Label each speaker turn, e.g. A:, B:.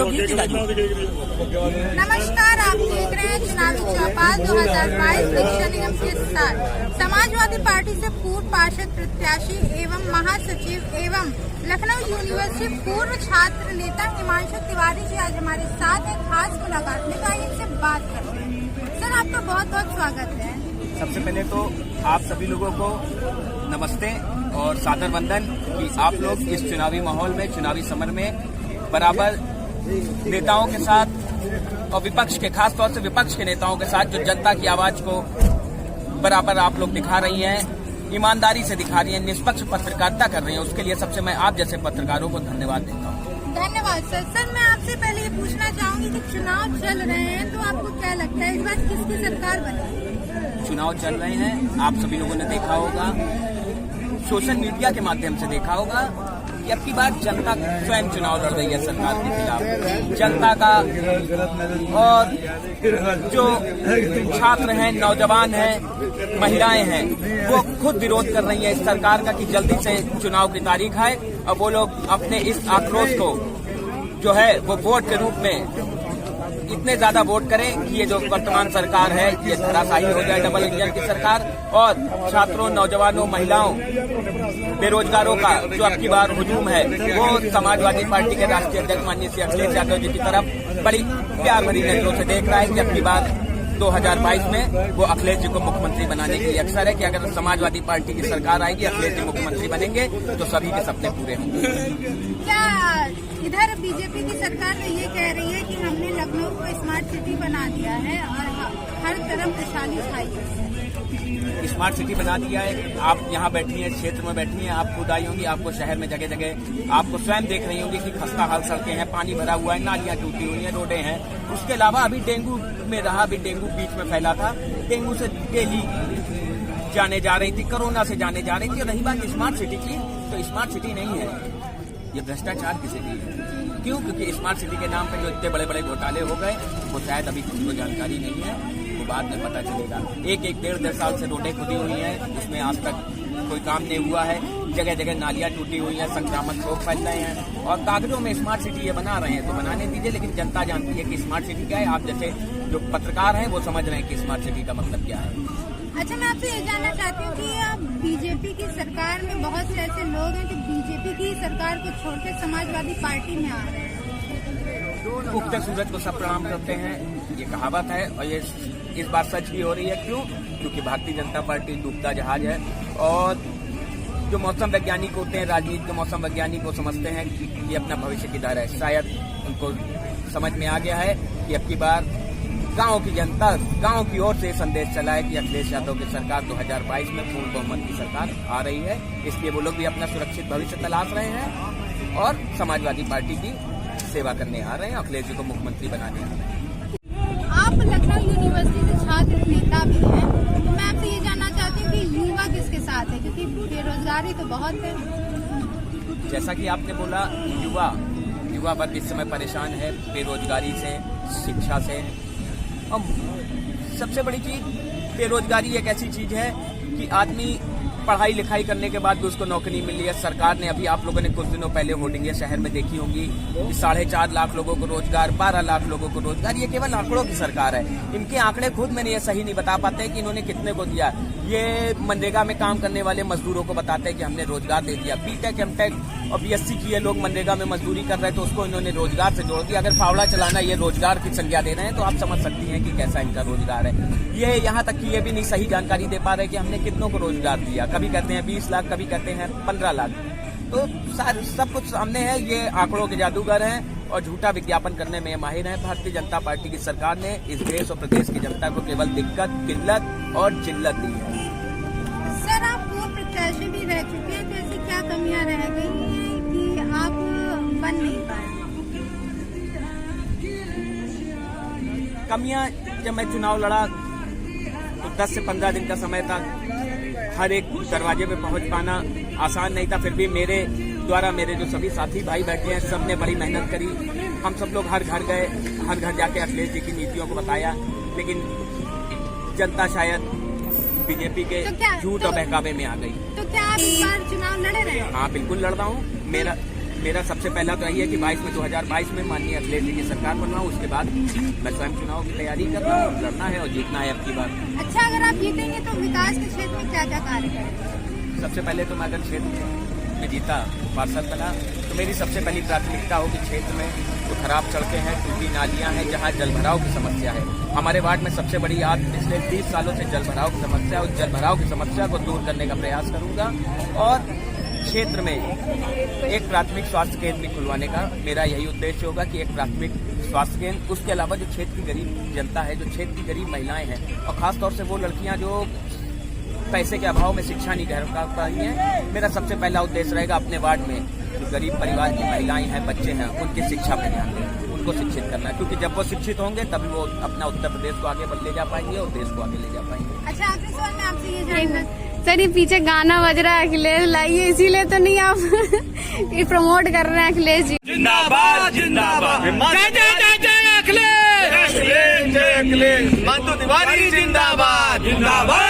A: नमस्कार, आप देख रहे हैं चुनावी चौपाल 2022 शिक्षा निगम के साथ। समाजवादी पार्टी से पूर्व पार्षद प्रत्याशी एवं महासचिव एवं लखनऊ यूनिवर्सिटी पूर्व छात्र नेता हिमांशु तिवारी जी आज हमारे साथ है। खास मुलाकात में तो आइए इनसे बात करते हैं। सर, आपका बहुत बहुत स्वागत है।
B: सबसे पहले तो आप सभी लोगों को नमस्ते और सादर वंदन कि आप लोग इस चुनावी माहौल में, चुनावी समर में बराबर नेताओं के साथ और विपक्ष के, खास तौर से विपक्ष के नेताओं के साथ जो जनता की आवाज को बराबर आप लोग दिखा रही हैं, ईमानदारी से दिखा रही हैं, निष्पक्ष पत्रकारिता कर रही हैं, उसके लिए सबसे मैं आप जैसे पत्रकारों को धन्यवाद देता हूँ।
A: धन्यवाद सर। सर, मैं आपसे पहले ये पूछना चाहूंगी कि चुनाव चल रहे हैं तो आपको क्या लगता है इस बार किसकी सरकार बनेगी?
B: चुनाव चल रहे हैं, आप सभी लोगों ने देखा होगा, सोशल मीडिया के माध्यम से देखा होगा कि अब की बार जनता स्वयं चुनाव लड़ रही है सरकार के खिलाफ। जनता का और जो छात्र हैं, नौजवान हैं, महिलाएं हैं, वो खुद विरोध कर रही है इस सरकार का कि जल्दी से चुनाव की तारीख आए और वो लोग अपने इस आक्रोश को जो है वो वोट के रूप में इतने ज्यादा वोट करें कि ये जो वर्तमान सरकार है ये धराशायी हो जाए, डबल इंजन की सरकार, और छात्रों, नौजवानों, महिलाओं, बेरोजगारों का जो अब की बार हुजूम है वो समाजवादी पार्टी के राष्ट्रीय अध्यक्ष माननीय श्री अखिलेश यादव जी की तरफ बड़ी प्यार भरी नजरों से देख रहा है कि अब की बार 2022 में वो अखिलेश जी को मुख्यमंत्री बनाने के लिए अक्सर है कि अगर समाजवादी पार्टी की सरकार आएगी, अखिलेश जी मुख्यमंत्री बनेंगे तो सभी के सपने पूरे होंगे।
A: क्या इधर बीजेपी की सरकार तो ये कह रही है कि हमने लखनऊ को स्मार्ट सिटी बना दिया है और हर तरफ खुशहाली छाई है।
B: स्मार्ट सिटी बना दिया है। आप यहाँ बैठी हैं, क्षेत्र में बैठी हैं, आप खुद आई होंगी, आपको शहर में जगह जगह आपको स्वयं देख रही होंगी कि खस्ता हाल सड़कें हैं, पानी भरा हुआ है, नालियां टूटी हुई हैं, रोडें हैं। उसके अलावा अभी डेंगू में रहा, अभी डेंगू बीच में फैला था, डेंगू से डेली जाने जा रही थी, कोरोना से जाने जा रही थी। और रही बात स्मार्ट सिटी की, तो स्मार्ट सिटी नहीं है, ये भ्रष्टाचार की सिटी है। क्यों? क्योंकि स्मार्ट सिटी के नाम पर जो इतने बड़े बड़े घोटाले हो गए वो शायद अभी किसी को जानकारी नहीं है, वो बाद में पता चलेगा। एक डेढ़ साल से रोडें खुदी हुई हैं, उसमें आज तक कोई काम नहीं हुआ है। जगह जगह नालियां टूटी हुई हैं, संक्रामक रोग फैल रहे हैं और कागजों में स्मार्ट सिटी ये बना रहे हैं तो बनाने दीजिए, लेकिन जनता जानती है कि स्मार्ट सिटी क्या है। आप जैसे जो पत्रकार हैं वो समझ रहे हैं कि स्मार्ट सिटी का मतलब क्या है।
A: अच्छा, मैं आपसे ये जानना चाहती हूँ कि अब बीजेपी की सरकार में बहुत से ऐसे लोग हैं जो बीजेपी की सरकार को छोड़कर समाजवादी पार्टी में आ रहे हैं।
B: उगते सूरज को सब प्रणाम करते हैं, ये कहावत है और ये इस बार सच भी हो रही है। क्यों? क्योंकि भारतीय जनता पार्टी डूबता जहाज है और जो मौसम वैज्ञानिक होते हैं, राजनीति के मौसम वैज्ञानिक वो समझते हैं कि ये अपना भविष्य किधर है। शायद उनको समझ में आ गया है कि अब की बार गांव की जनता, गांव की ओर से संदेश चला है कि अखिलेश यादव की सरकार 2022 में पूर्ण बहुमत की सरकार आ रही है। इसलिए वो लोग भी अपना सुरक्षित भविष्य तलाश रहे हैं और समाजवादी पार्टी की सेवा करने आ रहे हैं, अखिलेश जी को मुख्यमंत्री बनाने आ रहे हैं।
A: आप लखनऊ यूनिवर्सिटी से छात्र नेता भी हैं, तो मैं आपसे ये जानना चाहती हूँ कि युवा किसके साथ है, क्योंकि बेरोजगारी तो बहुत है।
B: जैसा कि आपने बोला, युवा वर्ग इस समय परेशान है बेरोजगारी से, शिक्षा से। और सबसे बड़ी चीज बेरोजगारी एक ऐसी चीज है कि आदमी पढ़ाई लिखाई करने के बाद भी उसको नौकरी मिल रही है। सरकार ने अभी, आप लोगों ने कुछ दिनों पहले होर्डिंगें शहर में देखी होंगी कि 4.5 लाख लोगों को रोजगार, 12 लाख लोगों को रोजगार। ये केवल आंकड़ों की सरकार है, इनके आंकड़े खुद मैंने ये सही नहीं बता पाते कि इन्होंने कितने को दिया। ये मनरेगा में काम करने वाले मजदूरों को बताते हैं कि हमने रोजगार दे दिया। बीटेक, एमटेक और बीएससी किए लोग मनरेगा में मजदूरी कर रहे हैं तो उसको इन्होंने रोजगार से जोड़ दिया। अगर फावड़ा चलाना ये रोजगार की संज्ञा दे रहे हैं तो आप समझ सकती हैं कि कैसा इनका रोजगार है। ये यहाँ तक कि ये भी नहीं सही जानकारी दे पा रहे कि हमने कितनों को रोजगार दिया। कभी कहते हैं 20 लाख, कभी कहते हैं 15 लाख। तो सब कुछ सामने है। ये आंकड़ों के जादूगर हैं और झूठा विज्ञापन करने में माहिर हैं। भारतीय जनता पार्टी की सरकार ने इस देश और प्रदेश की जनता को केवल दिक्कत, किल्लत और जिल्लत दी है।
A: सर, आप पूर्व प्रत्याशी भी रह चुके हैं, तो ऐसी क्या कमियां रह गई हैं कि आप बन नहीं पाए?
B: कमियां, जब मैं चुनाव लड़ा तो 10 से 15 दिन का समय था। हर एक दरवाजे पे पहुंच पाना आसान नहीं था। फिर भी मेरे द्वारा मेरे जो सभी साथी भाई बैठे हैं, सब ने बड़ी मेहनत करी। हम सब लोग हर घर गए, हर घर जाके अखिलेश जी की नीतियों को बताया, लेकिन जनता शायद बीजेपी के झूठ और बहकावे में आ गई।
A: तो क्या आप इस बार चुनाव लड़ रहे हैं?
B: हाँ, बिल्कुल लड़ रहा हूँ। मेरा सबसे पहला तो यही है कि 2022 में माननीय अखिलेश जी की सरकार बनवाऊं। उसके बाद मैं स्वयं चुनाव की तैयारी कर रहा हूँ, लड़ना है और जीतना है अब की बार।
A: अच्छा, अगर आप जीतेंगे तो विकास के क्षेत्र में क्या क्या कार्य करेंगे?
B: सबसे पहले तो मैं अगर क्षेत्र में जीता, पार्षद बना, तो मेरी सबसे पहली प्राथमिकता होगी क्षेत्र में जो खराब सड़कें हैं, टूटी नालियां हैं, जहां जलभराव की समस्या है। हमारे वार्ड में सबसे बड़ी आज पिछले 30 सालों से जलभराव की समस्या है। उस जलभराव की समस्या को दूर करने का प्रयास करूंगा और क्षेत्र में एक प्राथमिक स्वास्थ्य केंद्र भी खुलवाने का मेरा यही उद्देश्य होगा कि एक प्राथमिक स्वास्थ्य केंद्र। उसके अलावा जो क्षेत्र की गरीब जनता है, जो क्षेत्र की गरीब महिलाएं हैं और खासतौर से वो लड़कियां जो पैसे के अभाव में शिक्षा नहीं कर पाई हैं, मेरा सबसे पहला उद्देश्य रहेगा अपने वार्ड में जो गरीब परिवार की महिलाएं हैं, बच्चे हैं, उनकी शिक्षा पर ध्यान दें, उनको शिक्षित करना है। क्योंकि जब वो शिक्षित होंगे तभी वो अपना उत्तर प्रदेश को आगे ले जा पाएंगे और देश को आगे ले जा पाएंगे।
A: अच्छा, आखिरी सवाल मैं आपसे ये जानना,
C: सर ये पीछे गाना बज रहा है अखिलेश लाइए, इसीलिए तो नहीं आप ये प्रमोट कर रहे हैं अखिलेश जी?
D: जिंदाबाद जिंदाबाद, जय जय जय जय अखिलेश, अखिलेश जय अखिलेश, मंतु तिवारी जिंदाबाद जिंदाबाद।